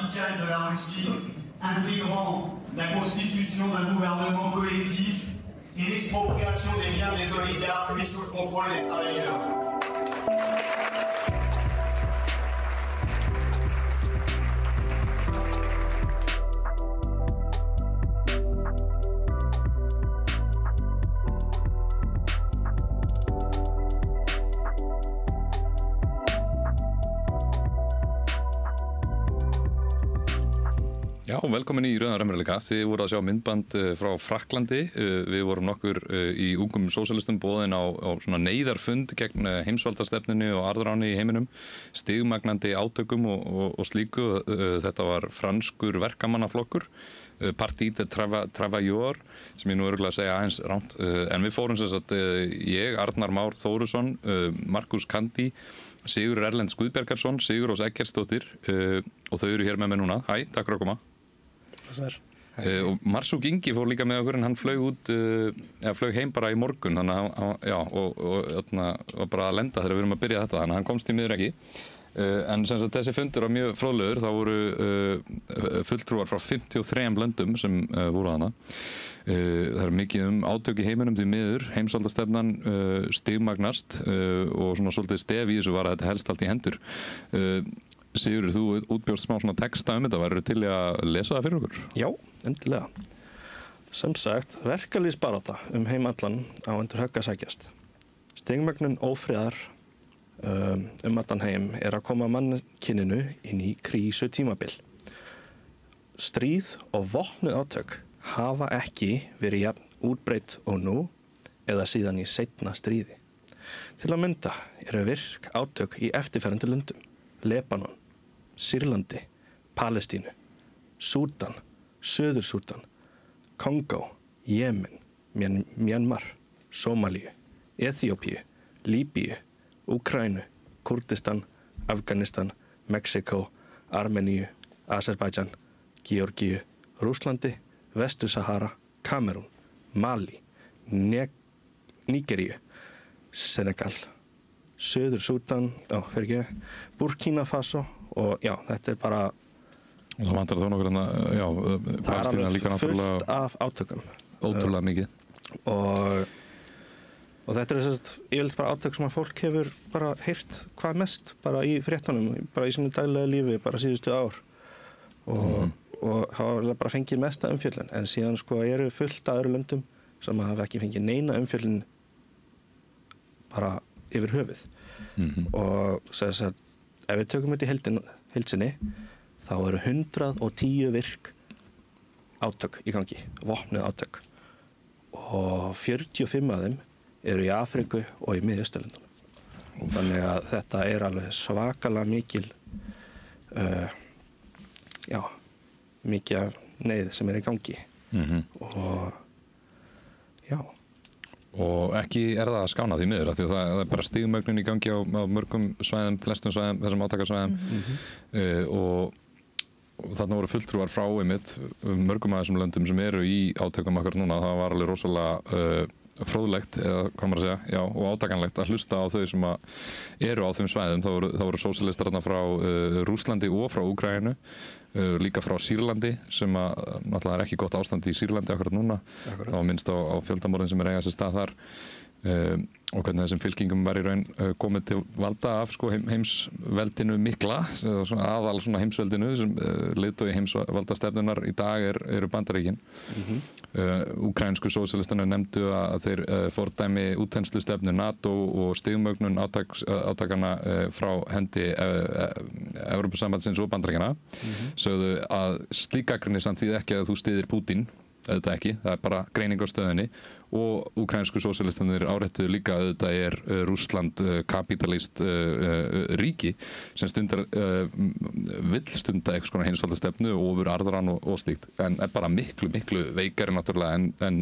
radical de la Russie, intégrant la constitution d'un gouvernement collectif et l'expropriation des biens des oligarques mis sous le contrôle des travailleurs. Já, velkomin í Rauðan raunveruleika. Þið voru að sjá myndband frá Frakklandi. Við vorum nokkur í ungum sósíalistum boðin á svona neyðarfund gegn heimsvaldastefnunni og arðráni í heiminum, stigmagnandi átökum og slíku. Þetta var franskur verkamannaflokkur, Parti de Travailleurs, sem ég nú örugglega að segja aðeins rámt. En við fórum sem sagt ég, Arnar Már Þórusson, Markus Kandi, Sigurður Erlend Guðbjargarsson, Sigurrós Eggertsdóttir og þau eru hér með mig núna. Hæ, takk fyrir að koma. Og Marsuk Ingi fór líka með okkur en hann flög heim bara í morgun, þannig að var bara að lenda þegar við erum að byrja þetta, þannig að hann komst í miður ekki. En sem sagt þessi fundur var mjög fróðlegur, þá voru fulltrúar frá 53 löndum sem voru þarna. Það mikið átök í heiminum því miður, heimsvaldastefnan stigmagnast og svona svolítið stef í þessu var að þetta helst allt í hendur. Sigurður, þú útbjóst smá svona texta þetta, værirðu til í að lesa það fyrir okkur? Já, endilega. Sem sagt, verkalýðsbarátta heim allan á endur högg að sækjast. Stigmagnun ófriðar allan heim að koma mannkyninu inn í krísu tímabil. Stríð og vopnuð átök hafa ekki verið jafn útbreidd og nú eða síðan í seinna stríði. Til að mynda eru virk átök í eftirferðandi löndum: Lebanon, Sýrlandi, Palestínu, Súdan, Suður-Súdan, Kongó, Jemen, Myanmar, Sómalíu, Eþíópíu, Líbíu, Úkraínu, Kúrdistan, Afganistan, Mexíkó, Armeníu, Azerbaijan, Georgíu, Rússlandi, Vestur-Sahara, Kamerún, Mali, Nígeríu, Senegal, Suður-Súdan, Burkina Faso og já, þetta bara... Það vantar þá nokkur það alveg fullt af átökum. Ótrúlega mikið. Og þetta yfirleitt bara átök sem að fólk hefur bara heyrt hvað mest bara í fréttunum, bara í sínu daglega lífi, bara síðustu ár. Og hafa bara fengið mesta umfjöllun, en síðan eru fullt af öðru löndum sem hafa ekki fengið neina umfjöllun bara yfir höfuð. Og ef við tökum þetta í heildsinni, þá eru 110 virk átök í gangi, vopnuð átök. Og 45 af þeim eru í Afríku og í Miðausturlöndunum. Þannig að þetta alveg svakalega mikil mikið neyð sem í gangi. Og ekki það að skána því miður, af því að það bara stigmögnun í gangi á mörgum svæðum, flestum svæðum, þessum átakasvæðum. Og þarna voru fulltrúar frá mörgum af þessum löndum sem eru í átökum okkar núna. Það var alveg rosalega fróðlegt, eða hvað maður að segja, og átakanlegt að hlusta á þau sem eru á þeim svæðum. Það voru sósíalistar þarna frá Rússlandi og frá Úkraínu, líka frá Sýrlandi, sem náttúrulega ekki gott ástand í Sýrlandi akkurat núna. Það var minnst á fjöldamorðin sem eiga sér stað þar, og hvernig þessum fylkingum var í raun komið til valda af heimsveldinu mikla, aðal heimsveldinu sem leiðtogi heimsvaldastefnunnar í dag eru Bandaríkin. Úkraínsku sósíalistarnir nefndu að þeir fordæmi útþenslustefnu NATO og stigmögnun átakana frá hendi Evrópusambandsins og Bandaríkjanna. Sögðu að slík gagnrýni samt þýði ekki að þú styðir Pútín, auðvitað ekki, það bara greining á stöðunni. Og úkraínsku sósíalistarnir áréttuðu líka að auðvitað Rússland kapitalískt ríki sem vill stunda eitthvað svona heimsvaldastefnu og ofur arðran og slíkt, en bara miklu veikari náttúrulega en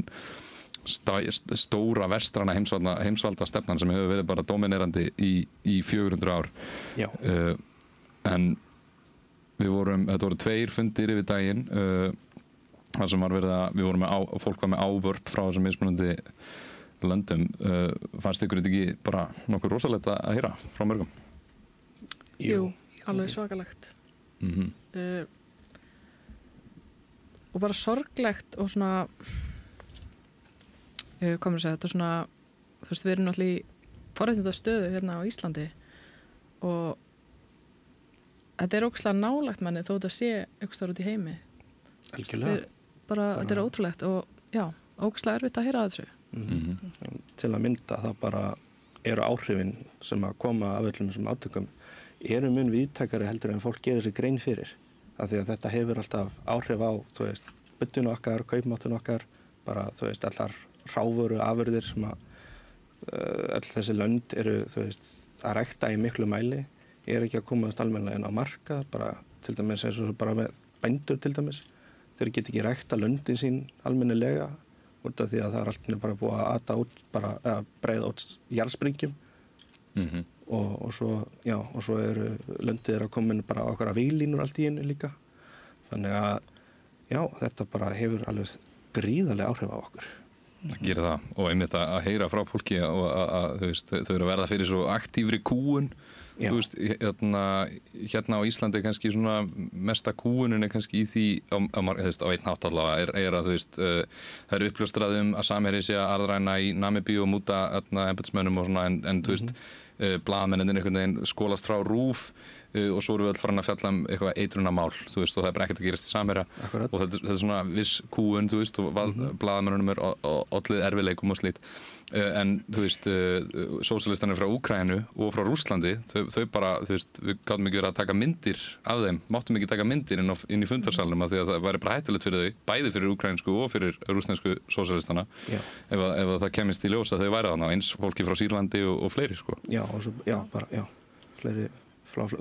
stóra vestrana heimsvaldastefnan sem hefur verið bara dominerandi í 400 ár. En þetta voru 2 fundir yfir daginn, þar sem fólk var með ávörp frá þessum mismunandi löndum. Fannst ykkur þetta ekki bara nokkuð rosalegt að heyra frá mörgum? Jú, alveg svakalegt. og bara sorglegt og svona komur að segja, þetta svona þú veist, við erum náttúrulega í forréttindastöðu hérna á Íslandi og þetta ógeðslega nálægt manni þó þetta sé einhvers staðar út í heimi. Algjörlega. Bara þetta ótrúlegt og já, ógeðslega erfitt að heyra þessu. Til að mynda það bara eru áhrifin sem að koma af öllum þessum átökum eru mun víðtækari heldur en fólk gerir sér grein fyrir. Af því að þetta hefur alltaf áhrif á, þú veist, buddun okkar, kaupmáttun okkar, bara, þú veist, allar hrávöru afurðir sem að öll þessi lönd eru, þú veist, að rækta í miklu mæli, ekki að komast almennilega inn á markað, bara til dæmis eins og bara með bændur til dæmis. Þeir geta ekki rækta löndin sín almennilega út af því að það alltaf bara búið að ata út, bara að breiða út jarðsprengjum og svo eru löndið að koma bara á okkar víglínur allt í einu líka. Þannig að já, þetta bara hefur alveg gríðarlega áhrif á okkur. Það gerir það og einmitt að heyra frá fólki og að þú veist, þau eru að verða fyrir svo aktífri kúgun. Þú veist, hérna á Íslandi kannski svona mesta kúgunin kannski í því á einn hátt allavega er að þú veist, það eru uppljóstrað að Samherji sé að arðræna í Namibíu og múta embættismönnum og svona en þú veist, blaðamennirnir einhvern veginn skolast frá RÚV og svo erum við öll farin að fjalla eitthvað eitrunarmál, þú veist, og það bara ekkert að gerast í Samherja og þetta er svona viss kúgun, þú veist, og blaðamennunum ollið erfiðleikum og slíkt en þú veist, sósíalistanir frá Úkraínu og frá Rússlandi þau bara, þú veist, við gátum ekki verið að taka myndir af þeim, máttum ekki taka myndir inn í fundarsalnum af því að það væri bara hættulegt fyrir þau, bæði fyrir úkraínsku og fyrir rússnesku sósíalistana ef það kemist í ljós að þau væri þarna, eins fólki frá Sýrlandi og fleiri, sko.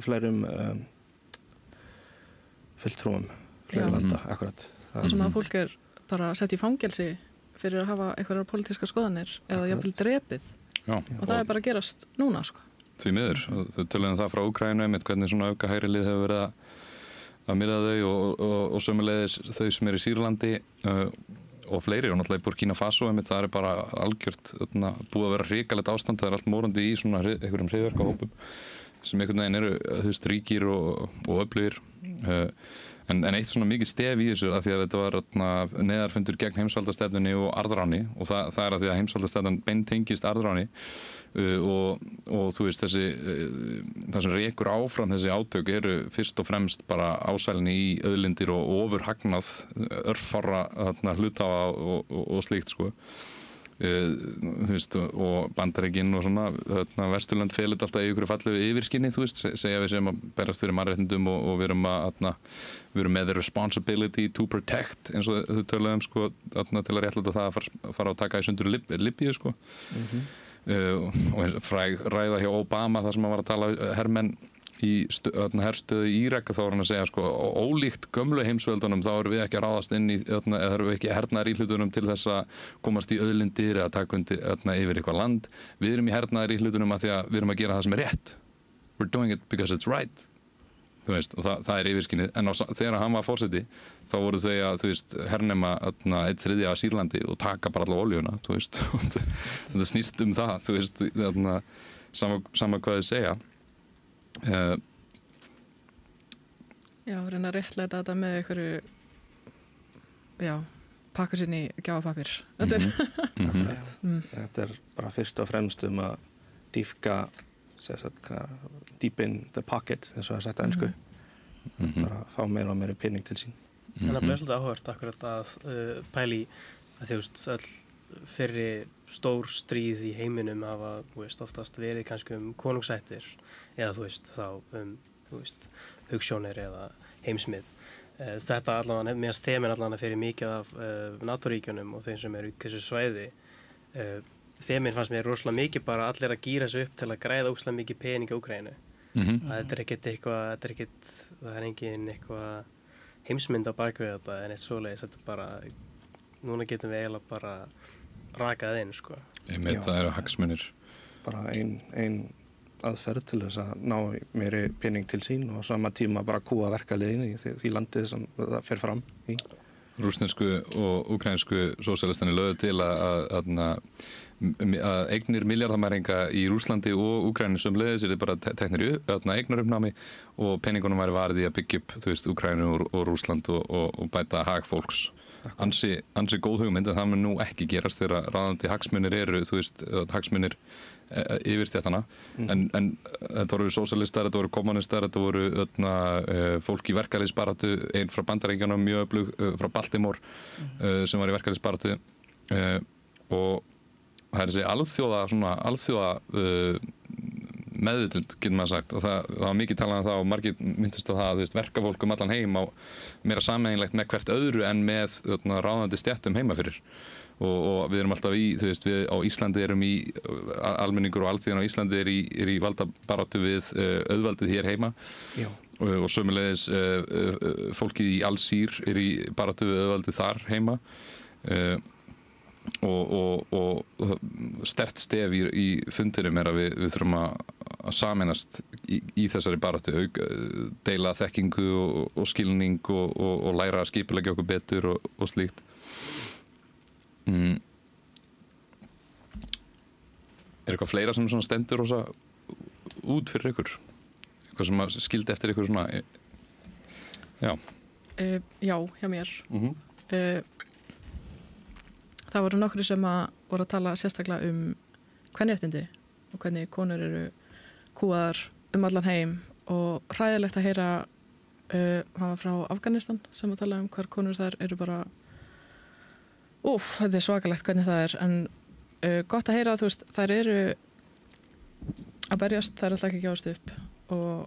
Fleirum fulltrúum fleiri landa, akkurat. Það sem að fólk er bara sett í fangelsi fyrir að hafa einhverjar pólitískar skoðanir eða jafnvel drepið. Já. Og það er bara að gerast núna, sko. Því miður. Þau töluðum það frá Úkraínu einmitt hvernig svona öfgahægri lið hefur verið að myrða þau og sömuleiðis þau sem eru í Sýrlandi og fleiri og náttúrulega í Burkina Faso einmitt það er bara algjört búið að vera hrikalegt ástand, það er allt morandi í svona einhverjum hryðjuverkahópum sem einhvern veginn eru, þú veist, ríkir og öflugir. En eitt svona mikið stef í þessu af því að þetta var neðarfundur gegn heimsvaldastefnunni og arðráni og það er af því að heimsvaldastefnan beintengist arðráni og þú veist það sem rekur áfram þessi átök eru fyrst og fremst bara ásælni í auðlindir og ofurhagnað örfárra hluthafa og slíkt, sko. Þú veist, og Bandaríkin og svona Vesturland felur alltaf í ykkur fallegu yfirskinni, þú veist, segja við sem að berast fyrir mannréttindum og við erum með the responsibility to protect eins og þau töluðum, sko, til að réttlæta það að fara að taka í sundur Libíu, sko. Og fræg ræða hjá Obama þar sem hann var að tala hermenn í herstöðu í Írak þá var hann að segja, sko, ólíkt gömlu heimsveldunum þá erum við ekki að ráðast inn í eða erum við ekki hernaðar í hlutunum til þess að komast í auðlindir eða taka undir yfir eitthvað land, við erum í hernaðar í hlutunum að því að við erum að gera það sem er rétt, we're doing it because it's right, þú veist, og það er yfirskinnið, en þegar hann var forseti þá voru þau að, þú veist, hernema 1/3 af Sýrlandi og taka bara alla oljuna, þú veist, þetta snýst það, þú veist, sama hvað þau segja. Já, reyna að réttlæta þetta með einhverju pakka sér í gjafapapír. Þetta er bara fyrst og fremst að dýfka deep in the pocket eins og það sagt á ensku bara fá meira og meira pening til sín. Það er svolítið áhugavert akkurat að pæli að þú veist öll fyrri stór stríð í heiminum hafa, þú veist, oftast verið kannski konungsættir eða þú veist þá þú veist, hugsjónir eða heimsmið. Þetta allavega, meðan þemin allavega fyrir mikið af NATO-ríkjunum og þeim sem eru í þessu svæði þemin fannst mér rosalega mikið bara allir að gíra sig upp til að græða óslega mikið pening á Úkraínu. Þetta er ekkert eitthvað, það er engin eitthvað heimsmynd á bakvið þetta en eitt svoleiðis, þetta er bara núna getum við eiginlega bara rakað inn, sko. Það eru hagsmunir. Bara ein aðferð til þess að ná meiri pening til sín og sama tíma bara kúa verkaliðin í því landið sem það fer fram í. Rússnesku og úkraínsku sósíalistani lögðu til að eignir milljarðamæringa í Rússlandi og Úkraínu sömuleiðis eru bara teknir eignarupnámi og peningunum væri varið í að byggja upp, þú veist, Úkraínu og Rússland og bæta hag fólks. Ansi góð hugmynd, en það mun nú ekki gerast þegar ráðandi hagsmunir eru, þú veist, hagsmunir yfirstéttanna, en þetta voru sósíalistar, þetta voru kommunistar, þetta voru fólk í verkalýðsbaráttu, einn frá Bandaríkjunum, mjög öflug frá Baltimore, sem var í verkalýðsbaráttu, og það er þessi alþjóða meðvitund, getur maður sagt, og það var mikið talað um það og margir myndist á það að verkafólk allan heim á meira sameiginlegt með hvert öðru en með ráðandi stéttum heima fyrir. Og við erum alltaf við á Íslandi erum í almenningur og alþýðan á Íslandi er í valdabaráttu við auðvaldið hér heima. Já. Og sömuleiðis fólkið í Alsír er í baráttu við auðvaldið þar heima. Og sterkt stef í fundinum er að við þurfum að sameinast í þessari baráttu, deila þekkingu og skilning og læra að skipuleggja okkur betur og slíkt. Er eitthvað fleira sem svona stendur rosa út fyrir ykkur? Eitthvað sem skildi eftir ykkur svona? Já. Já, hjá mér. Það voru nokkri sem voru að tala sérstaklega kvenréttindi og hvernig konur eru kúaðar allan heim og hræðilegt að heyra hann var frá Afganistan sem að tala hvar konur þar eru bara þetta svakalegt hvernig það er, en gott að heyra að þú veist, þær eru að berjast, þær ætla ekki að gefast upp og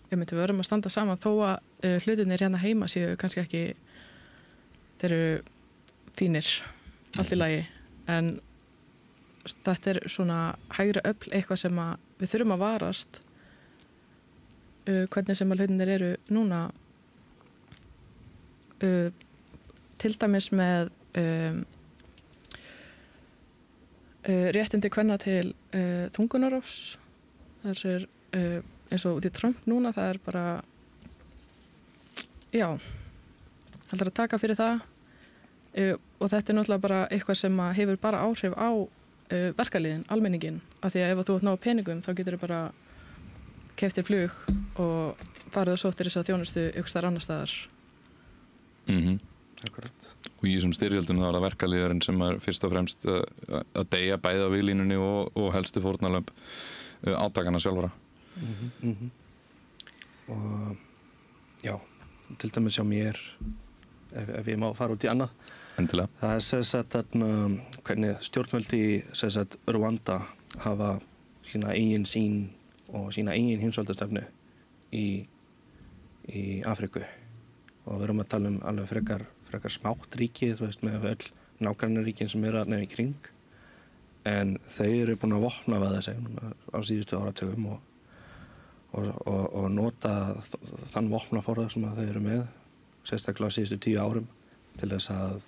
við verðum að standa saman þó að hlutirnir hérna heima séu kannski ekki, þeir eru fínir, allt í lagi, en þetta er svona hægri öfl, eitthvað sem við þurfum að varast, hvernig sem að hlutinir eru núna, til dæmis með réttindi kvenna til þungunarrofs. Það er eins og út í Trump núna, það er bara heldur að taka fyrir það. Og þetta er náttúrulega bara eitthvað sem hefur bara áhrif á verkalýðin, almenningin, af því að ef þú ert ná peningum þá getur þú bara keypt þér flug og farið og sóttir þess að þjónustu ykkur staðar annar staðar. Akkurat. Og í þessum styrjöldum þá er það verkalýðurinn sem er fyrst og fremst að deyja bæði á víglínunni og helstu fórnarlömb átakana sjálfara. Og já, til dæmis hjá mér, ef ég má fara út í annað. Endilega. Það er sagt hvernig stjórnvöld í Rwanda hafa sína eigin sýn og sína eigin heimsvaldastefnu í Afríku. Og við erum að tala alveg frekar smátt ríki, þú veist, með öll nágrannaríkin sem eru þarna í kring. En þau eru búin að vopnavæða sig á síðustu áratugum og nota þann vopnaforða sem þau eru með, sérstaklega á síðustu 10 árum, til þess að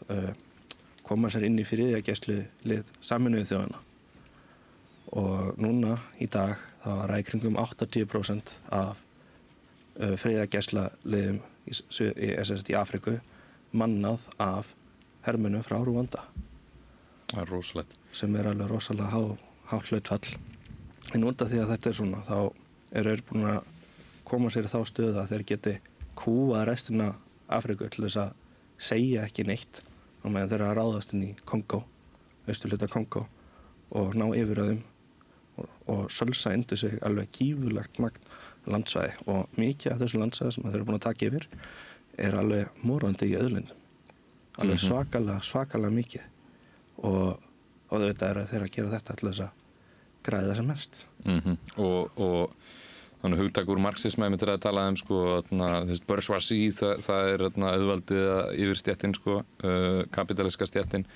koma sér inn í friðargæslulið Sameinuðu þjóðanna. Og núna í dag þá er í kringum 80% af friðargæsluliðum í Afríku mannað af hermönnum frá Rúanda. Það er rosalegt. Sem er alveg rosalega hátt hlutfall. En út af því að þetta er svona, þá eru þeir búin að koma sér í þá stöðu að þeir geti kúað restina Afríku til þess að segja ekki neitt á meðan þeir eru að ráðast inn í Kongó, austurhluta Kongó, og ná yfirráðum og sölsa undir sig alveg gífurlegt magn landsvæði, og mikið af þessu landsvæði sem þeir eru búin að taka yfir er alveg morandi í auðlindum, alveg svakalega mikið, og þetta er að þeir að gera þetta til þess að græða sem mest. Og þannig hugtak úr marxisma ég að tala bourgeoisie, það er auðvaldið yfir stéttin, kapitaliska stéttin,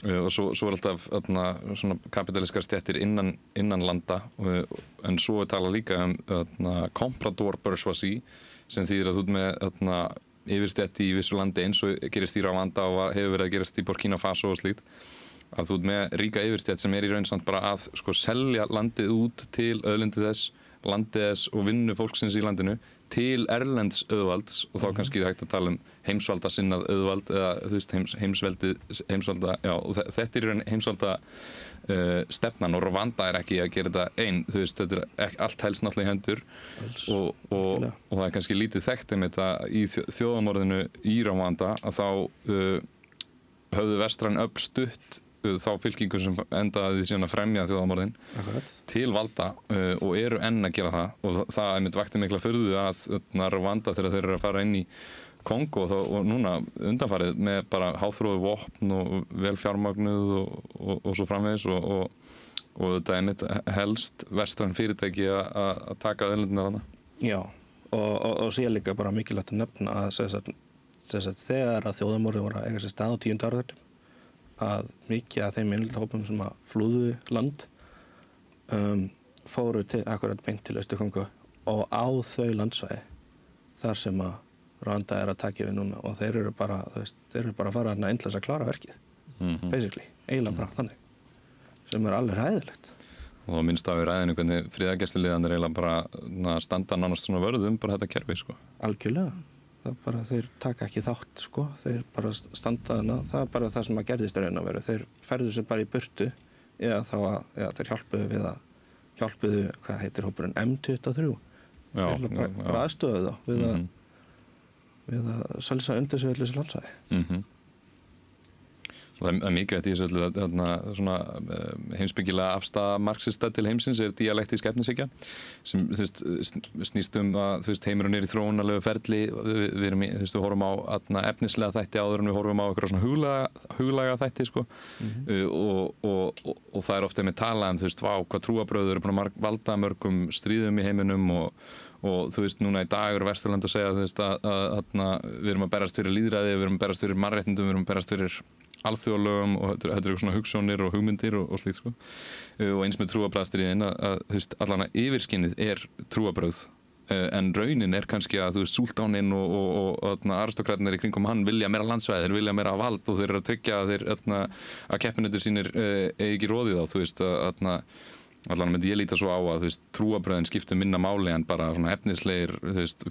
og svo er alltaf svona kapitaliskar stéttir innan landa, en svo er talað líka comprador bourgeoisie, sem þýðir að þú með yfirstétti í vissu landi eins og gerist í Rwanda og hefur verið að gerast í Burkina Faso og slíkt, að þú með ríka yfirstétt sem er í raun samt bara að selja landið út til auðlindi þess, landið þess og vinnu fólksins í landinu til erlends auðvalds og þá kannski hægt að tala heimsvalda sinnað auðvald eða þú veist heimsvalda, já, og þetta í raun heimsvalda stefnan og Rwanda ekki að gera þetta einn, þú veist, þetta allt helst náttúrulega í hendur og það kannski lítið þekkt einmitt að í þjóðamorðinu í Rwanda að þá höfðu vestræn öfl stutt þá fylkingu sem endaði síðan að fremja þjóðamorðin til valda og eru enn að gera það og það einmitt vakti mikla furðu að Rwanda þegar þeir eru að fara inn í Kongo og núna undanfarið með bara háþróðu vopn og vel fjármagnuð og svo framvegis og þetta einmitt helst vestræn fyrirtæki að taka auðlindina þarna. Já, og sé líka bara mikilvægt að nefna að þegar að þjóðamorðin voru að eiga sér stað á 10. áratugnum að mikið af þeim minnihlutahópum sem að flúðu land fóru til akkurat beint til Austur-Kongo og á þau landsvæði þar sem að Rwanda að taka við núna og þeir eru bara að fara að endlast að klára verkið basically, eiginlega bara þannig sem alveg hræðilegt. Og þá minnst á í ræðinu hvernig friðargæsluliðarnir eiginlega bara standa nánast svona vörðum bara þetta kerfi sko. Algjörlega. Það bara, þeir taka ekki þátt sko, þeir bara standa þarna, það bara það sem að gerðist raun að veru, þeir ferðu sér bara í burtu eða þá að þeir hjálpuðu, hvað heitir hópurinn, M23 bara aðstofuðu þá við að sælsa undir sig öllu þessu landsvæði. Það mikið eftir þessu svona heimspekilega afstaða marxista til heimsins dialektísk efnishyggja sem snýst að heimurinn í þróunarlegu ferli við erum við horfum á efnislega þætti áður en við horfum á eitthvað svona huglæga þætti sko. og það ofta með talað hvað trúarbrögð eru búin að valda mörgum stríðum í heiminum og þú veist núna í dag eru Vesturlönd að segja að við erum að berast fyrir lýðræði, við erum að berast fyrir mannréttindum, við erum að berast fyrir alþjóðalögum og þetta eru svona hugsjónir og hugmyndir og slíkt sko. Og eins með trúarbragðstríðin að allan að yfirskinnið trúarbrögð en raunin kannski að súltáninn og aristokrætarnir í kringum hann vilja meira landsvæði, þeir vilja meira vald og þeir eru að tryggja að að keppinautar sínir eigi ekki róðið á allan myndi ég líta svo á að trúarbrögðin skiptu minna máli en bara svona efnislegir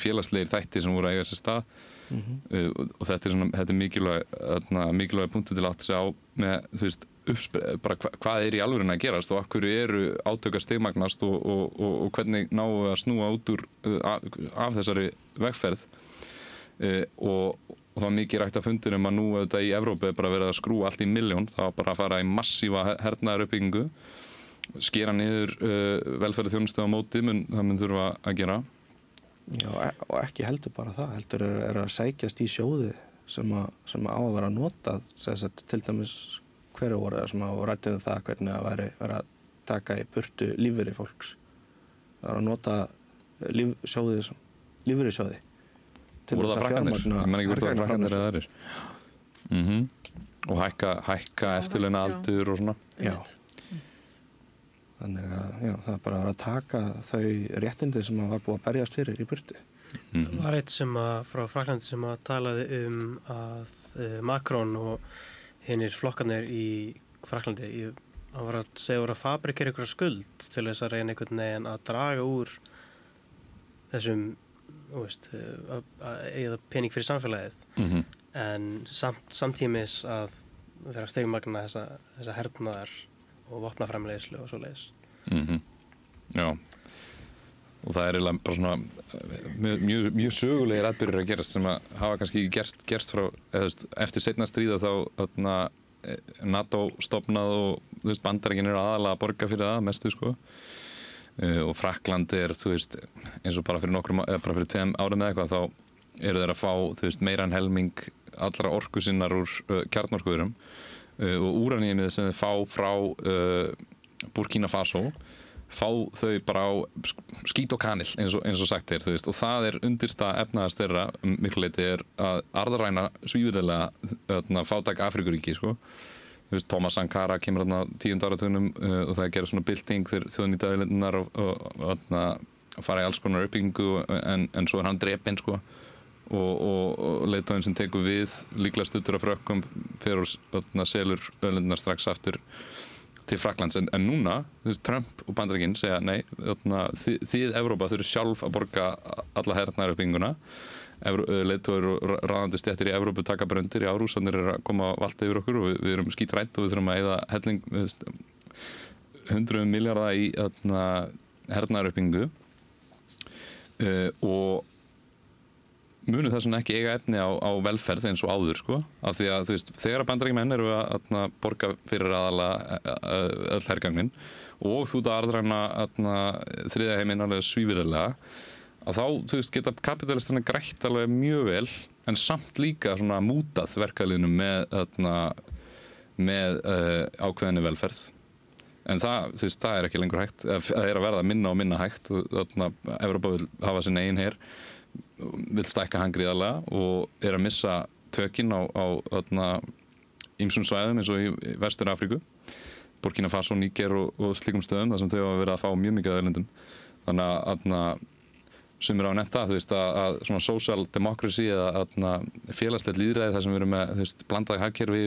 félagslegir þættir sem voru að eiga sér stað og þetta er mikilvæg punktur til að átta sig á með bara hvað í alvörinu að gerast og af hverju eru átök að stigmagnast og hvernig náum við að snúa út úr af þessari vegferð og það var mikið rætt að fundinum að nú auðvitað í Evrópu bara verið að skrúa allt í milljón, það var bara að fara í massífa hernaðaruppbyggingu skera niður velferðarþjónustu á móti það mun þurfa að gera. Já, og ekki heldur bara það, heldur að sækjast í sjóði sem á að vera notað til dæmis hverju voru sem á rættum það hvernig að vera að taka í burtu lífeyri fólks. Það var að nota lífeyrissjóði til þess að fjármagna. Ég menn ekki hvort það frakkandir eða aðrir. Og hækka eftirlauna aldur og svona. Já. Þannig að það er bara að taka þau réttindi sem var búið að berjast fyrir í burtu. Það var eitt frá Fraklandi sem talaði að Macron og hinnir flokkarnir í Fraklandi hann var að segja að fabrikera einhverja skuld til þess að reyna einhvern veginn að draga úr þessum að eiga pening fyrir samfélagið en samtímis að vera að stigmagna þessa hernaðar og vopnaframleiðslu og svoleiðis. Já. Og það er eiginlega bara svona mjög sögulegir atburðir að gerast sem að hafa kannski gerst frá eftir seinna stríða þá NATO stofnað og Bandaríkin eru aðalega að borga fyrir það mestu sko. Og Frakland eins og bara fyrir bara fyrir 2 árum eða eitthvað þá eru þeir að fá meira en helming allra orku sinnar úr kjarnorkuverum og úraníumið sem þeir fá frá Burkina Faso fá þau bara á skít og kanil eins og sagt er og það undirstaða efnaðars þeirra miklu leyti að arðræna svívirðilega fátæk Afríkuríki sko. Thomas Sankara kemur á 10. áratugnum og það gerir svona bylting þegar þjóðnýta auðlindirnar og fara í alls konar uppbyggingu en svo hann drepinn sko. og leiðtoginn sem tekur við líklega stuttur af frökkum fyrir og selur auðlindirnar strax aftur til Frakklands en núna, þú veist, Trump og Bandaríkin segja nei, þið Evrópa þurfið sjálf að borga alla hernaðaruppbygginguna leiðtogar og ráðandi stéttir í Evrópu taka bara undir, Rússarnir að koma valda yfir okkur og við erum skítrætt og við þurfum að eyða helling 100 milljarða í hernaðaruppbyggingu og munu þess vegna ekki eiga efni á velferð eins og áður sko, af því að þú veist, þegar að Bandaríkjamenn eru að borga fyrir aðalega öll hergagnin og þú ert að arðræna þriðja heiminn alveg svívirðilega að þá, þú veist, geta kapitalistarnir grætt alveg mjög vel en samt líka svona mútað verkaliðnum með ákveðinni velferð en það, þú veist, það ekki lengur hægt það að verða minna og minna hægt Evrópa vil hafa sinn eigin her vill stækka hann gríðarlega og að missa tökin á ýmsum svæðum eins og í Vestur Afríku Burkina Faso, Níger og slíkum stöðum þar sem þau hafa verið að fá mjög mikið af erlendum þannig að sem á nefnt það, þú veist, að svona social democracy eða félagslegt lýðræði þar sem við erum með, þú veist, blandaði hagkerfi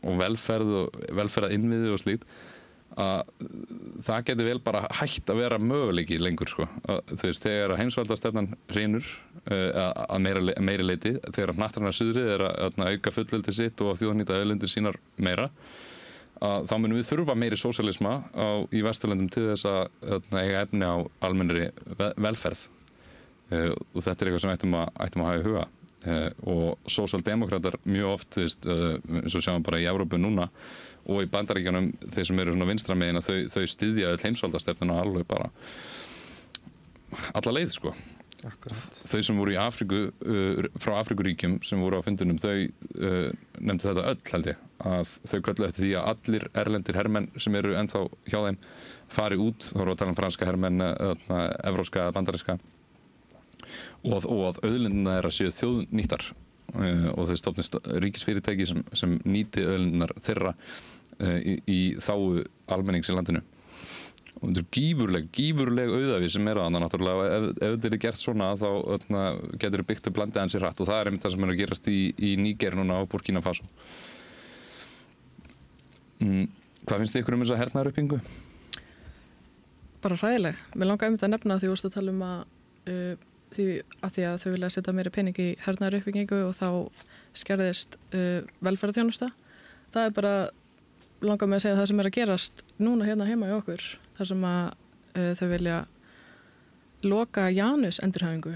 og velferð innviði og slíkt að það geti vel bara hægt að vera möguleiki lengur sko. Þú veist, þegar heimsvaldastefnan hrynur að meiri leiti, þegar hnattræna suðrið að auka fullveldi sitt og þjóðnýta auðlindir sínar meira þá munum við þurfa meiri sósíalisma í Vesturlöndum til þess að eiga efni á almennri velferð og þetta eitthvað sem ættum að hafa í huga og sósíaldemókratar mjög oft, þú veist, eins og sjáum bara í Evrópu núna og í Bandaríkjunum þeir sem eru svona vinstra megin að þau styðja öll heimsvaldastefnuna alveg bara alla leið sko. Akkurat. Þau sem voru í Afríku frá Afríkuríkjum sem voru á fundunum þau nefndu þetta öll held ég að þau kölluðu eftir því að allir erlendir hermenn sem eru ennþá hjá þeim fari út, þá voru að tala franska hermenn evróska eða bandaríska og að auðlindina þeirra séu þjóðnýttar og þau stofnist ríkisfyrirtæki sem nýti auðlindinar þeirra í þágu almennings í landinu og þetta er gífurleg auðæfi sem er á þannig náttúrulega ef þetta er gert svona þá getur byggt upp landið hans í hratt og það er einmitt það sem er að gerast í Níger núna á Burkina Faso Hvað finnst þið ykkur þessa hernaðaruppbyggingu? Bara hræðileg. Mér langar einmitt að nefna því þú varst að tala því að þau vilja setja meiri pening í hernaðaruppbyggingu og þá skerðist velferðarþjónusta. Það er bara langar mig að segja það sem er að gerast núna hérna heima í okkur þar sem að þau vilja loka Janus endurhæfingu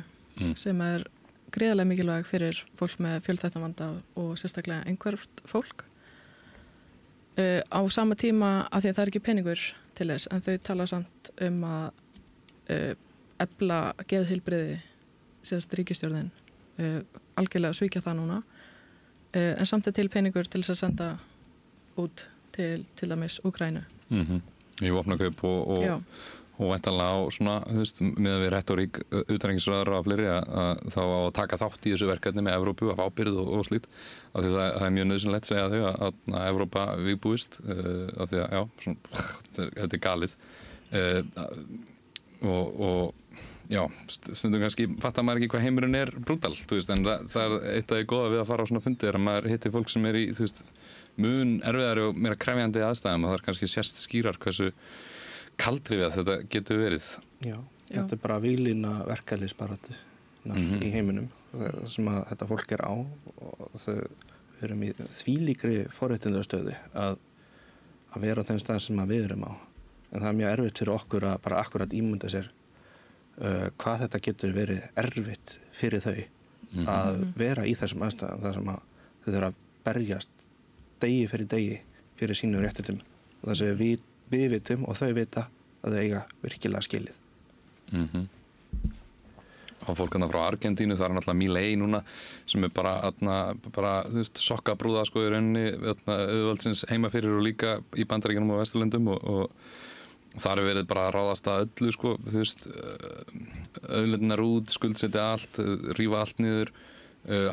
sem er gríðarlega mikilvæg fyrir fólk með fjölþættamvanda og sérstaklega einhverft fólk á sama tíma að því að það er ekki peningur til þess en þau tala samt að efla geðheilbrigði sérst ríkisstjórnin algjörlega svíkja það núna en samt til peningur til þess að senda út til dæmis Úkraínu Í vopnakaup og væntanlega á svona, þú veist, meðan við retórík utanríkisráðherra og fleiri að þá að taka þátt í þessu verkefni með Evrópu af ábyrgð og slíkt af því það er mjög nauðsynlegt segja þau að Evrópa vígbúist af því að, já, svona, þetta er galið og já, stundum kannski fattar maður ekki hvað heimurinn er brútal, þú veist, en það er eitt af því góða við að fara á svona fundi er að maður hittir fólk sem er í, þú veist, mun erfiðari og meira krefjandi aðstæðum og það er kannski sérst skýrar hversu kaldrifið þetta getur verið. Já, þetta er bara víglína verkalýðsbaráttu í heiminum sem að þetta fólk er á og þau erum í þvílíkri forréttindastöðu að vera á þeim stað sem að við erum á. En það er mjög erfitt fyrir okkur að bara akkurat ímynda sér hvað þetta getur verið erfitt fyrir þau að vera í þessum aðstæðum þar sem að þau þurfa að berjast degi fyrir sínum réttindum og þess að við vitum og þau vita að þau eiga virkilega skilið. Og fólk frá Argentínu, það er náttúrulega Milei núna sem er bara þú veist, sokkabrúða sko í rauninni auðvaldsins heima fyrir og líka í Bandaríkjunum og Vesturlöndum og þar er verið bara að ráðast að öllu sko, þú veist, auðlindinar út, skuldsetja allt, rífa allt niður,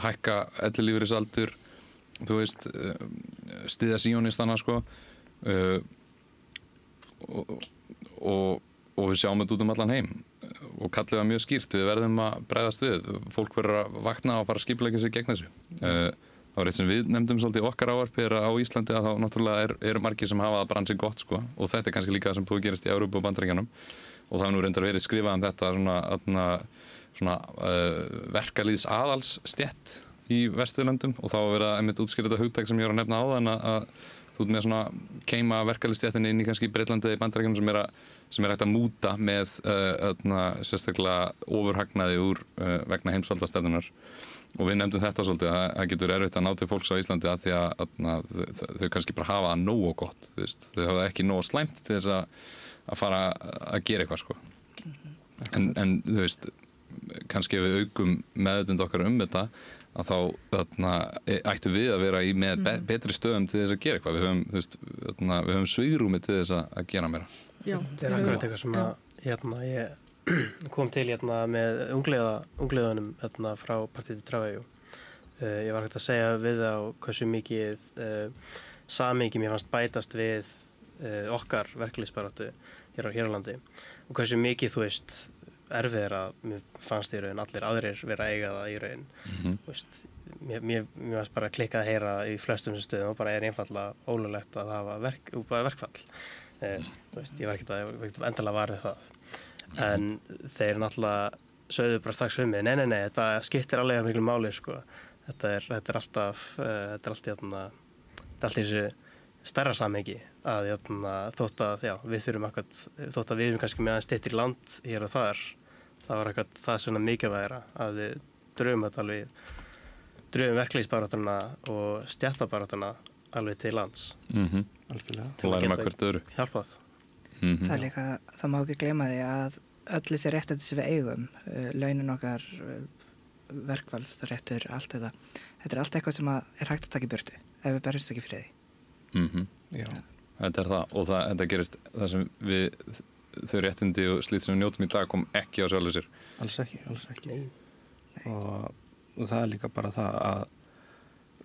hækka ellilífeyrisaldur, þú veist, styðja síónistana sko og við sjáum þetta út allan heim og kallið var mjög skýrt, við verðum að bregðast við, fólk verður að vakna og fara að skipuleggja sig gegn þessu Það var eitt sem við nefndum svolítið okkar ávarpi á Íslandi að þá náttúrulega eru margir sem hafa bransin gott sko og þetta kannski líka það sem búið að gerast í Evrópu og Bandaríkjunum og það nú reyndar verið skrifað þetta svona verkalýðs aðalsstétt í Vesturlöndum og þá verið að einmitt útskýra þetta hugtak sem ég var að nefna áðan að þú ert með svona keima verkalýðsstéttinni inn í kannski Brettlandi eða Bandaríkjunum sem hægt að múta með sérstaklega ofurhagnaði úr vegna heimsvaldastefnunar. Og við nefndum þetta svolítið að það getur erfitt að ná til fólks á Íslandi að því að þau kannski bara hafa það nógu gott, þú veist. Þau hafa ekki nógu slæmt til þess að fara að gera eitthvað, sko. En þú veist, kannski ef við aukum meðvitund okkar þetta, að þá ættum við að vera í með betri stöðum til þess að gera eitthvað. Við höfum svigrúmi til þess að gera meira. Já, þetta akkurat eitthvað sem að ég kom til með ungliðanum frá Partíð Trávegu. Ég var hægt að segja við á hversu mikið samhengi mér fannst bætast við okkar verkalýðsbaráttu hér á landi og hversu mikið, þú veist, erfið að mér fannst í raun allir aðrir vera að eiga það í raun. Þú veist, mér fannst bara klikkað að heyra í flestum stöðum og bara einfaldlega ólöglegt að hafa verkfall. Þú veist, ég var ekkert endalega varið það. En þeir náttúrulega sögðu bara strax við mig, nei, þetta skiptir alveg miklu máli, sko. Þetta er alltaf þessu stærra samhengi að þótt að við erum kannski með aðeins styttri land hér og þar, það var eitthvað það svona mikilvægara að við dröfum verkalýðsbaráttuna og stéttabaráttuna alveg til lands. Algjörlega. Til að geta hvert öðru. Hjálpað. Það líka, það má ekki gleyma því að öll þessi réttindi sem við eigum, launin okkar, verkfallsréttur, allt þetta er allt eitthvað sem er hægt að taka í burtu ef við berjumst ekki fyrir því. Já. Þetta er það og þetta gerist það sem þau réttindi og slít sem við njótum í dag kom ekki á sjálfu sér. Alls ekki. Og það er líka bara það að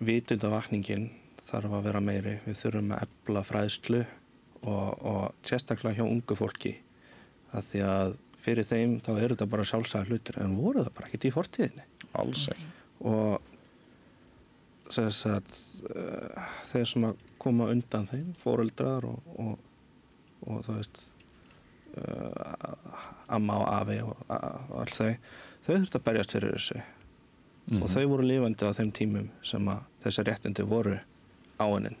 vitundavakningin þarf að vera meiri. Við þurfum að efla fræðslu og sérstaklega hjá ungu fólki að því að fyrir þeim þá eru þetta bara sjálfsagðir hlutir en voru það bara ekkert í fortíðinni. Alls ekki. Og þeir sem að koma undan þeim, foreldrar og þú veist amma og afi og allt þau þurftu að berjast fyrir þessu og þau voru lifandi á þeim tímum sem að þessi réttindi voru áunin.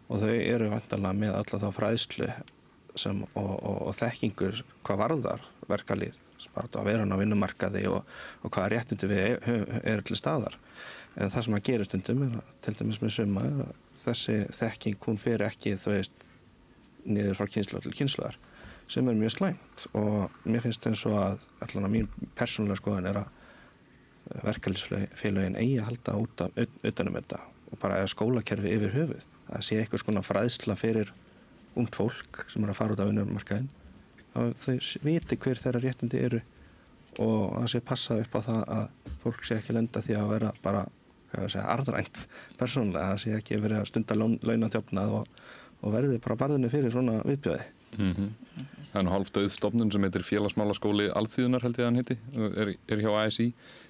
Og þau eru væntanlega með alla þá fræðslu og þekkingur hvað varðar verkalýð, bara að vera á vinnumarkaði og hvaða réttindi við eru til staðar. En það sem að gera stundum er til dæmis með suma þessi þekking hún fer ekki, þú veist, niður frá kynslóð til kynslóðar sem er mjög slæmt og mér finnst eins og að allan að mín persónulega skoðun er að verkalýðsfélögin eigi að halda utan þetta og bara að skólakerfi yfir höfuð. Það sé eitthvað svona fræðsla fyrir ungt fólk sem er að fara út af vinnumarkaðinn. Þau viti hver þeirra réttindi eru og það sé passa upp á það að fólk sé ekki lenda því að vera bara, arðrænt persónulega. Það sé ekki verið að stunda launaþjófnað og verði bara barðinu fyrir svona viðbjóði. Það er nú hálf dauð stofnun sem heitir Félagsmálaskóli Alþýðunar held ég að hann heiti, er hjá ASÍ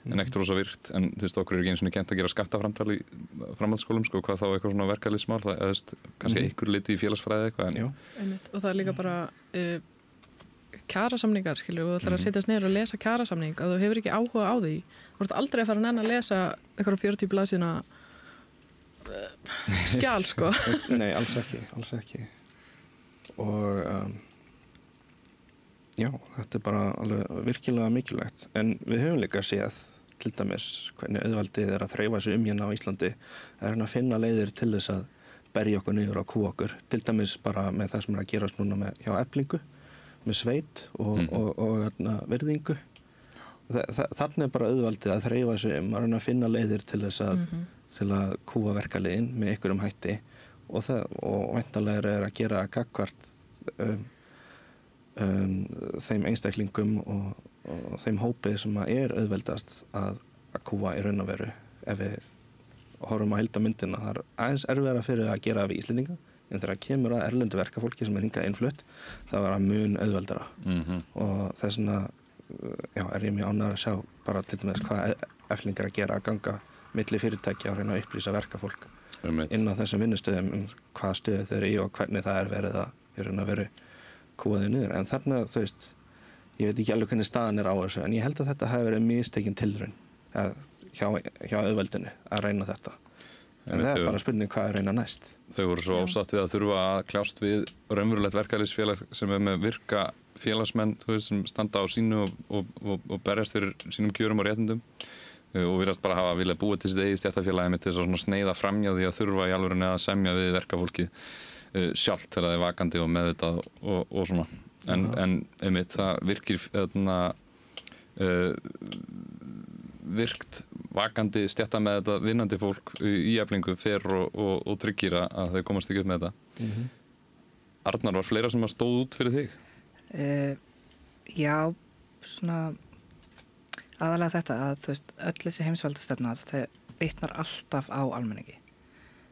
en ekkert rosa virkt, en þú veist okkur er ekki einu svona kennt að gera skattaframtal í framhaldsskólum sko, hvað þá eitthvað svona verkalýðsmál, það er kannski einhver liti í félagsfræði eitthvað. Og það er líka bara kjarasamningar, skilur, og þú ætlar að setjast niður og lesa kjarasamning og þú hefur ekki áhuga á því, þú ert aldrei að fara að lesa eitthvað 40 blaðsíðna skjal, sko. Nei, alls ekki. Og já, þetta er bara alveg virkilega mikilvægt. En við höfum líka séð, til dæmis, hvernig auðvaldið er að þreifa sig hérna á Íslandi, er að finna leiðir til þess að berja okkur niður og kúa okkur. Til dæmis bara með það sem er að gerast núna hjá Eflingu, með sveit og virðingu. Þannig er bara auðvaldið að þreifa sig að finna leiðir til þess að kúa verkaliðin með einhverjum hætti og væntanlega er að gera gagnvart þeim einstaklingum og þeim hópið sem er auðveldast að kúa í raun og veru. Ef við horfum á heildarmyndina, það er aðeins erfiðara fyrir að gera við Íslendinga en þegar kemur að erlendu verkafólki sem er hingað innflutt, það var að mun auðveldara. Og þess vegna er ég mjög ánægður að sjá bara til dæmis hvað Efling er að gera að ganga milli fyrirtækja og reyna að upplýsa verkafólk Einmitt. inn á þessum vinnustöðum hvaða stöðu þeir eru í og hvernig það verið að vera kúaðið niður. En þarna, þú veist, ég veit ekki alveg hvernig staðan á þessu, en ég held að þetta hafi verið mistekinn tilraun hjá auðveldinu að reyna þetta. En það bara spurning hvað reyna næst. Þau voru svo ásatt við að þurfa að kljást við raunverulegt verkalýðsfélag sem með virka félagsmenn, þú veist, sem standa á sínu og berjast fyrir sínum kjörum og réttindum og virðast bara hafa viljað búið til sitt eigið stéttarfélagi með þess að sneiða framhjá því að þurfa í alvörunni að semja við verkafólkið sjálft þegar það er vakandi og meðvitað og svona. En einmitt, það virkir virkt vakandi stétta með þetta vinnandi fólk í Eflingu fer og tryggir að þau komast ekki upp með þetta. Arnar, var fleira sem stóð út fyrir þig? Já, svona aðalega þetta að þú veist, öll þessi heimsvaldastefna það bitnar alltaf á almenningi.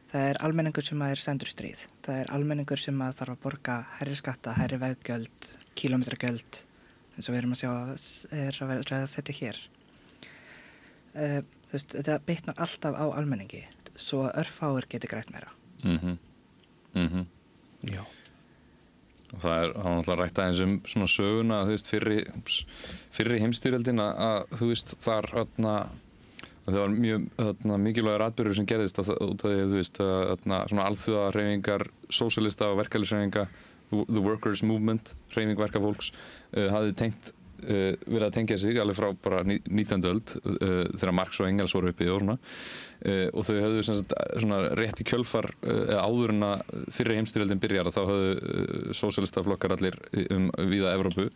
Það er almenningur sem er sendur í stríð. Það er almenningur sem þarf að borga hærri skatta, hærri veggjöld, kílómetragjöld eins og við erum að sjá að vera að setja hér. Þú veist, þetta bitnar alltaf á almenningi svo að örfáir geti grætt meira. Já. Og það er náttúrulega rætt aðeins svona söguna, þú veist, fyrri heimsstyrjöldin að þú veist, þar það var mjög mikilvægur atburður sem gerðist út af því, þú veist, svona alþjóðahreyfingar, sósíalista og verkalýðshreyfinga, the workers movement, hreyfing verkafólks, hafði verið að tengja sig alveg frá bara 19. öld þegar Marx og Engels voru uppi og svona og þau höfðu svona rétt í kjölfar áður en að fyrri heimsstyrjöldin byrjar þá höfðu sósíalistaflokkar allir víða Evrópu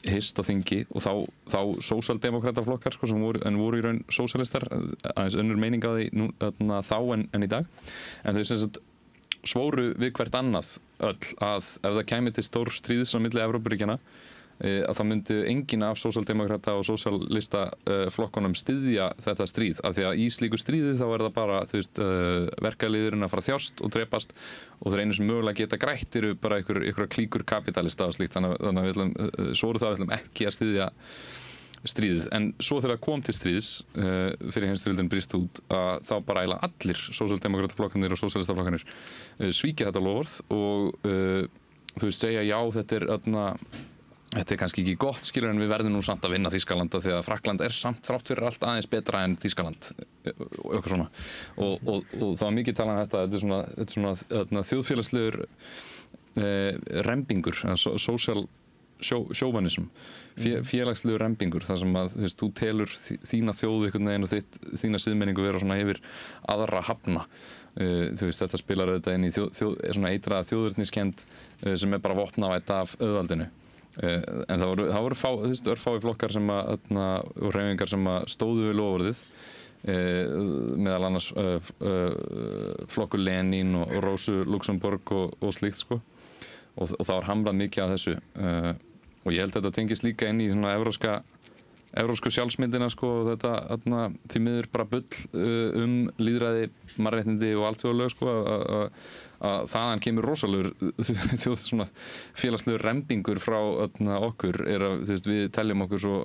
hist á þingi og þá sósíaldemókrataflokkar sko, sem voru í raun sósíalistar aðeins önnur meining á því þá en í dag en þau svoru við hvert annað öll að ef það kæmi til stór stríðs á milli Evrópuríkjanna að það myndi enginn af sósíaldemókrata og sósíalista flokkunum styðja þetta stríð af því að í slíku stríði þá er það bara þú veist, verkalýðurinn að fara að þjást og drepast og þeir einu sem mögulega geta grætt eru bara einhverja klíkur kapitalista og slíkt þannig að við ætlum ekki að styðja stríðið en svo þegar það kom til stríðs fyrir heimsstyrjöldin brýst út að þá bara eiginlega allir sósíaldemókrataflokkarnir og sósíalistaflokkarnir svíkja þetta loforð og þú veist segja já þetta er kannski ekki gott skilur en við verðum nú samt að vinna Þýskalanda því að Frakkland er samt þrátt fyrir allt aðeins betra en Þýskaland og eitthvað svona og það var mikið talað um þetta er svona þjóðfélagslegur rembingur social chauvinism félagslegur rembingur þar sem að þú telur þína þjóð einhvern veginn og þína siðmenningu vera svona yfir aðra hafna þú veist þetta spilar auðvitað inn í svona eitraða þjóðurniskennd sem er bara vopnavætt af auðvaldinu en það voru örfáir flokkar sem og hreyfingar sem stóðu við loforðið meðal annars flokkur Lenín og Rósu Luxemburg og slíkt sko og það var hamrað mikið af þessu og ég held að þetta tengist líka inn í svona evrópsku sjálfsmyndina sko og þetta því miður bara bull lýðræði, mannréttindi og alþjóðalög sko að þaðan kemur rosalegur svona félagslegur rembingur frá okkur er að við teljum okkur svo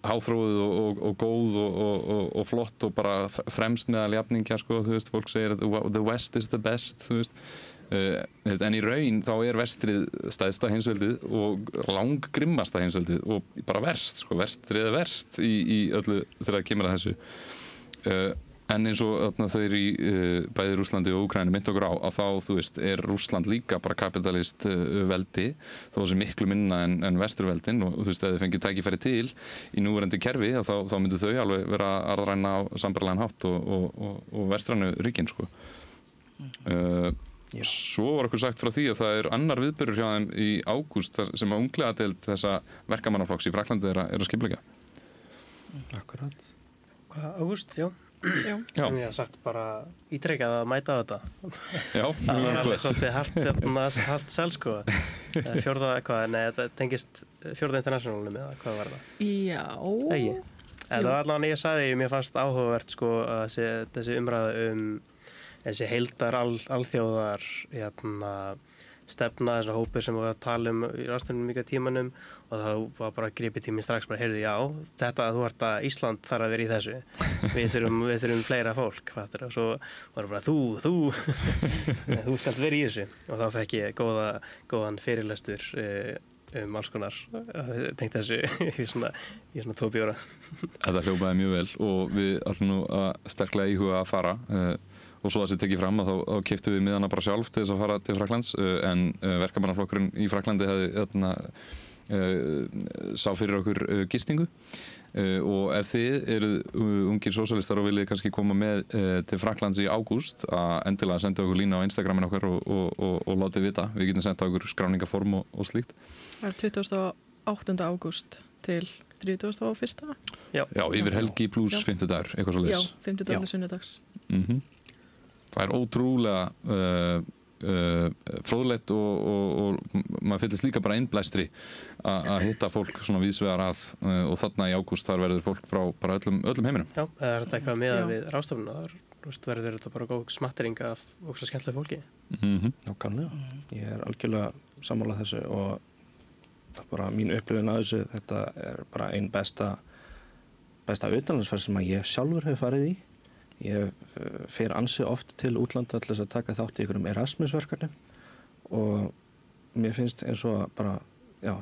háþróið og góð og flott og bara fremst meðal jafningja sko fólk segir að the West is the best en í raun þá er vestrið stæðsta heimsveldið og langgrimmasta heimsveldið og bara verst sko vestrið er verst í öllu þegar það kemur að þessu en eins og þau eru í bæði Rússlandi og Úkraínu mynd okkur á að þá þú veist er Rússland líka bara kapitalist veldi þó þessi miklu minna en vesturveldin og þú veist ef þau fengið tækifæri til í núverandi kerfi þá myndu þau alveg vera arðræna á sambærilegan hátt og vestrænu ríkin sko Svo var okkur sagt frá því að það er annar viðburður hjá þeim í ágúst sem að unglingadeild þessa verkamannaflokks í Frakklandi er að skipuleggja. Akkurat. Hvað, ágúst, já. Já. En ég har sagt bara ítrekkað að mæta á þetta. Já, það er alveg svolítið hart sel sko. Fjórða, hvað, nei, þetta tengist fjórða internationalum eða hvað var það? Já. Ekki. En það var allavega ég sagði, mér fannst áhugavert sko að þessi umræða þessi heildar alþjóðar stefna, þessar hópur sem við varum að tala í ráðstefnunum mikið tímanum og þá var bara gripið tíminn strax bara, heyrðu, já, þetta að þú ert að Ísland þarf að vera í þessu. Við þurfum fleira fólk, fattur, og svo var bara þú skalt vera í þessu og þá fekk ég góðan fyrirlestur alls konar tengt þessu í svona 2 bjóra. Þetta hljópaði mjög vel og við ætlum nú að sterklega íhuga að fara og svo að þessi tekið fram að þá keyptum við miðana bara sjálf til þess að fara til Frakklands en verkamannaflokkurinn í Frakklandi sá fyrir okkur gistingu og ef þið eruð ungir sósíalistar og viljið kannski koma með til Frakklands í ágúst að endilega senda okkur línu á Instagramin okkar og látið vita. Við getum senda okkur skráningaform og slíkt. Það er 28. ágúst til 31. Já, yfir helgi pluss 50 dagar, eitthvað svo leiðis. Já, 50 dagar til sunnudags. Það er ótrúlega fróðlegt og maður fyllist líka bara innblæstri að hitta fólk svona víðsvegar að og þarna í ágúst þar verður fólk frá bara öllum heiminum. Já, eða er þetta eitthvað með við ráðstefnuna? Þar verður þetta bara góð smattering af ókslega skemmtilegu fólki? Nákvæmlega. Ég er algjörlega sammála þessu og bara mín upplifun að þessu, þetta er bara ein besta utanlandsferð sem að ég sjálfur hef farið í. Ég fer ansi oft til útlanda til þess að taka þátt í einhverjum Erasmus-verkefnum og mér finnst eins og bara, já,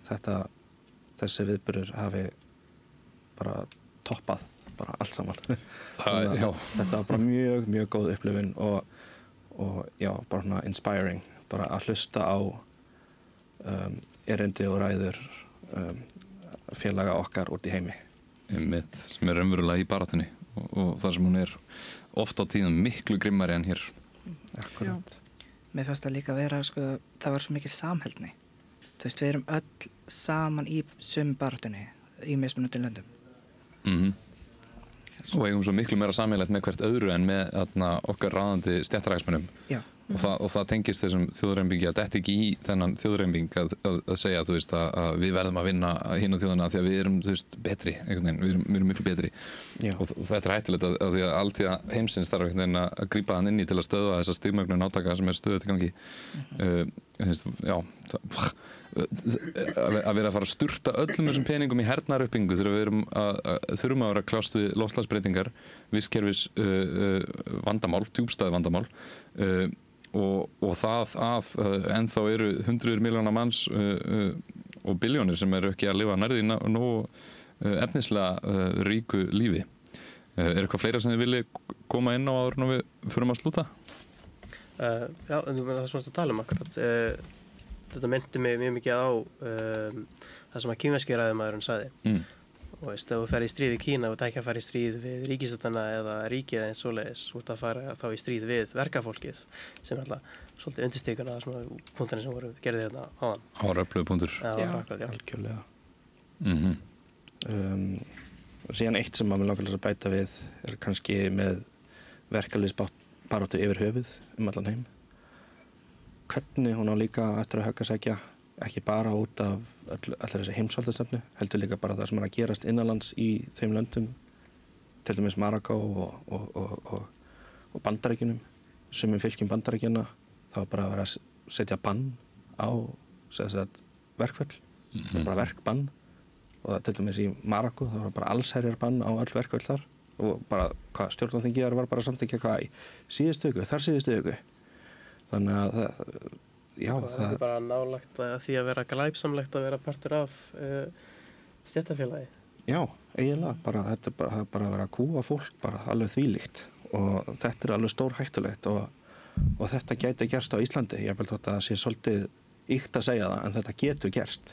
þessi viðburður hafi bara toppað bara allt saman. Þetta var bara mjög, mjög góð upplifun og já, bara svona inspiring, bara að hlusta á erindi og ræður félaga okkar út í heimi. Einmitt, sem er raunverulega í baráttunni og þar sem hún er oft á tíðum miklu grimmari en hér. Akkurat. Mér fannst það líka vera, sko, það var svo mikil samheldni. Þú veist, við erum öll saman í sömu baráttunni í mismunandi löndum. Og eigum svo miklu meira sameiginlegt með hvert öðru en með okkar ráðandi stéttaræðismönnum. Já. Og það tengist þessum þjóðrembingi að þetta ekki í þennan þjóðrembing að segja, þú veist, að við verðum að vinna hina þjóðana því að við erum, þú veist, betri, einhvern veginn, við erum miklu betri. Og þetta er hættulegt að því að alltíða heimsins þarf einhvern veginn að grípa hann inn í til að stöðva þessa stigmögnun átaka sem er stöðugt í gangi. Að vera að fara að sturta öllum þessum peningum í hernaðaruppbyggingu þegar við þurfum að vera að kljást við loftslagsbreytingar, vistkerfis vandamál, djúpstæð vandamál og það að ennþá eru hundruður milljóna manns og billjónir sem eru ekki að lifa nærði nógu efnislega ríku lífi. Er eitthvað fleira sem þið viljið koma inn á áður en við förum að slúta? Já, en þú meina það svona að tala um akkurat. Þetta myndi mig mjög mikið á það sem að kínverski ræðumaðurinn sagði. Og veist, ef þú fer í stríð í Kína og það ekki að fara í stríð við ríkisstjórnina eða ríkið eins svoleiðis, út að fara þá í stríð við verkafólkið sem alltaf svolítið undirstíkuna það sem punktarnir sem voru gerðið hérna áðan. Áröflugu punktur. Já, akkurat, já. Algjörlega. Síðan eitt sem maður langar að bæta við er kannski með verkalýðsbaráttu yfir höfuð allan heim. Hvernig hún á líka eftir að höggasækja, ekki bara út af allar þessi heimsvaldastefnu, heldur líka bara það sem er að gerast innanlands í þeim löndum, til dæmis Marokkó og Bandaríkjunum, sumum fylkjum Bandaríkjana, það var bara að vera að setja bann á verkföll, bara verkbann, og til dæmis í Marokkó, það var bara allsherjarbann á öll verkföll þar, og bara hvað stjórnarþingið var bara að samþykkja hvað í síðustu viku. Þannig að það er bara nálagt að því að vera glæpsamlegt að vera partur af stéttarfélagi. Já, eiginlega. Þetta er bara að vera að kúa fólk, bara alveg þvílíkt. Og þetta er alveg stór hættulegt og þetta gæti gerst á Íslandi. Ég held að það sé svolítið ýkt að segja það, en þetta getur gerst.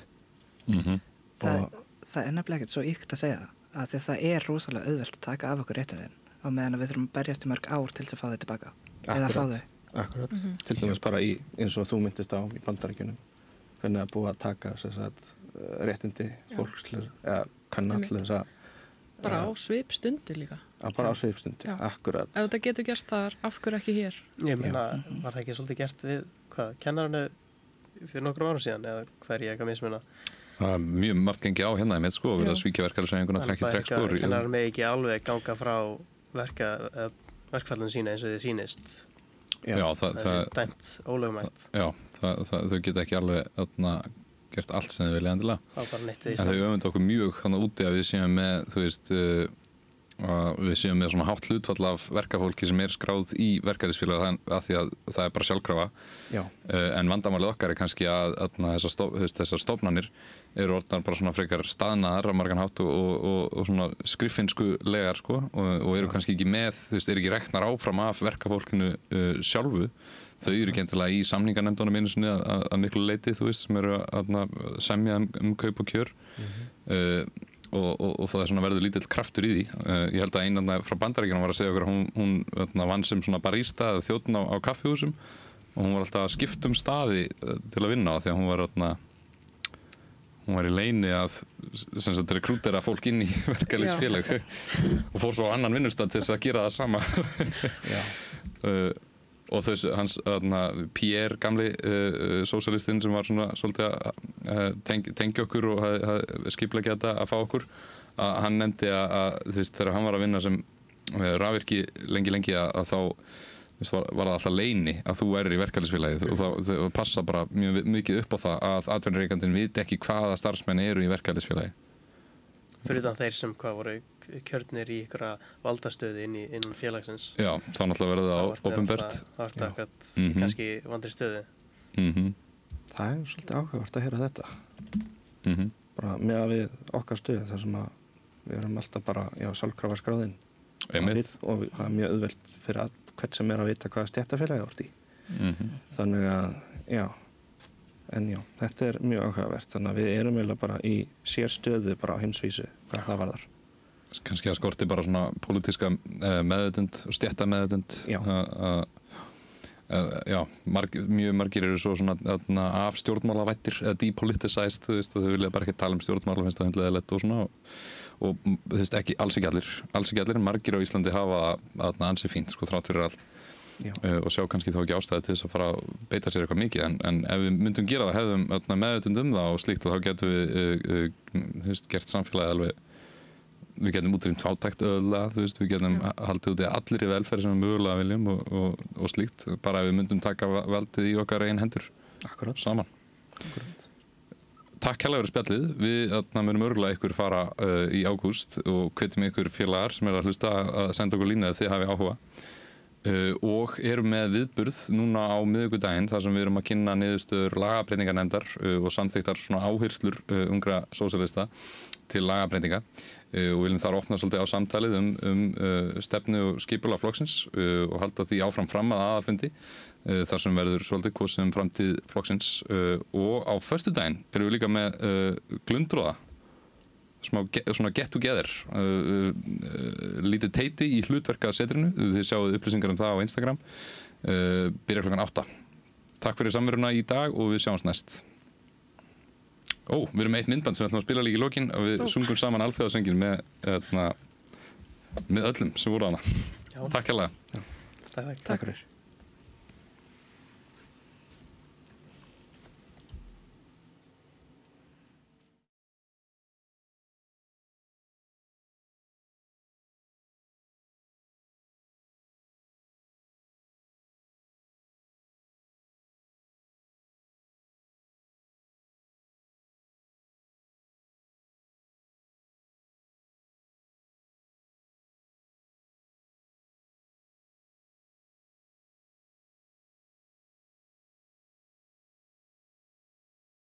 Það er nefnilega ekkert svo ýkt að segja það, af því að það er rosalega auðvelt að taka af okkur réttindin á meðan við þurfum að berjast í mörg ár til þess að fá þau tilbaka. Eða fá þau. Akkurat, til dæmis bara eins og þú myndist á í Bandaríkjunum hvernig að búa að taka réttindi fólks eða kannar til þess að bara á svipstundi líka bara á svipstundi, akkurat. Ef þetta getur gerst þar, af hverju ekki hér? Ég meina, var það ekki svolítið gert við kennararnu fyrir nokkrum árum síðan eða hverja eitthvað mismuna? Það er mjög margt gengið á hérna einmitt sko, við að svíkja verkefælisæðinguna trekkspor. Kennarar með ekki alveg ganga frá verkfallinu sína eins og þið sýnist Já, það er dæmt ólögmætt. Já, þau geta ekki alveg gert allt sem þau vilja endilega. Það var bara neitt í En þau öfunda okkur mjög þannig úti að við séum með, þú veist, við séum með svona hátt hlutfall af verkafólki sem skráð í verkalýðsfélög af því að það er bara sjálfkrafa. Já. En vandamálið okkar er kannski að þessar stofnanir eru orðnar bara svona frekar staðnaðar á margan hátt og svona skriffinnskulegar sko og eru kannski ekki með, þú veist, eru ekki reknar áfram af verkafólkinu sjálfu. Þau eru ekki endilega í samningarnefndunum einu sinni að miklu leyti, þú veist, sem eru að semja kaup og kjör. Og það er svona verður lítill kraftur í því. Ég held að einan frá Bandaríkjunum var að segja okkur að hún vann sem svona barista eða þjónn á kaffihúsum og hún var alltaf að skipta staði til að vinna á því að hún var í leyni að sem sagt rekrútera fólk inn í verkalýðsfélag og fór svo á annan vinnustað til þess að gera það sama. Og hans Pierre gamli sósíalistinn sem var svona svolítið að tengja okkur og skipuleggja þetta að fá okkur, að hann nefndi að þú veist þegar hann var að vinna sem rafvirki lengi að þá var það alltaf leyni að þú værir í verkalýðsfélagið og það passa bara mjög mikið upp á það að atvinnurekandinn viti ekki hvaða starfsmenn eru í verkalýðsfélagi. Fyrir þann þeir sem voru kjörnir í ykkur valdastöði innan félagsins. Já, þá náttúrulega verður það opinbert. Það var akkurat kannski vandri stöðu. Það er svolítið áhugavert að heyra þetta. Bara með að við okkar stöðu þar sem að við erum alltaf bara sjálfkrafa skráðinn. Og það er mjög auðvelt fyrir hvern sem að vita hvaða stéttarfélagi þú ert í. Þannig að þetta er mjög áhugavert. Þannig að við erum eiginlega bara í sérstöðu bara á heimsvísu hvað það varðar. Kannski að skorti bara svona pólitíska meðvitund og stéttameðvitund. Mjög margir eru svo svona af stjórnmálavættir eða depoliticized, þú veist, og þau vilja bara ekki tala stjórnmála, finnst það hundleðilegt og svona og þú veist, alls ekki allir, margir á Íslandi hafa ansi fínt, sko, þrátt fyrir allt. Og sjá kannski þá ekki ástæði til þess að fara að beita sér eitthvað mikið en ef við myndum gera það, hefðum meðvitund það og slíkt, þá getum við gert samfélagið alveg, við getum útrýmt fátækt öðulega, þú veist, við getum haldið út í allir í velferð sem við mögulega viljum og slíkt, bara ef við myndum taka valdið í okkar eigin hendur saman. Takk hérlega fyrir spjallið, við munum örgulega ykkur fara í ágúst og hvetjum ykkur félagar sem að hlusta að senda okkur línu ef þið hafi áhuga. Og erum með viðburð núna á miðvikudaginn þar sem við erum að kynna niðurstöður lagabreytingarnefndar og samþykktar svona áherslur ungra sósíalista til lagabreytinga og viljum þar opna svolítið á samtalið stefnu og skipulag flokksins og halda því áfram fram að aðalfundi þar sem verður svolítið kosið framtíð flokksins og á föstudaginn erum við líka með glundroða svona get together lítið teiti í hlutverkasetrinu, þið sjáuð upplýsingar það á Instagram, byrjar klukkan 8. Takk fyrir samveruna í dag og við sjáumst næst. Við erum með eitt myndband sem við ætlum að spila líka í lokin og við sungum saman alþjóðasöngin með öllum sem voru á hana. Takk hérlega. Takk fyrir.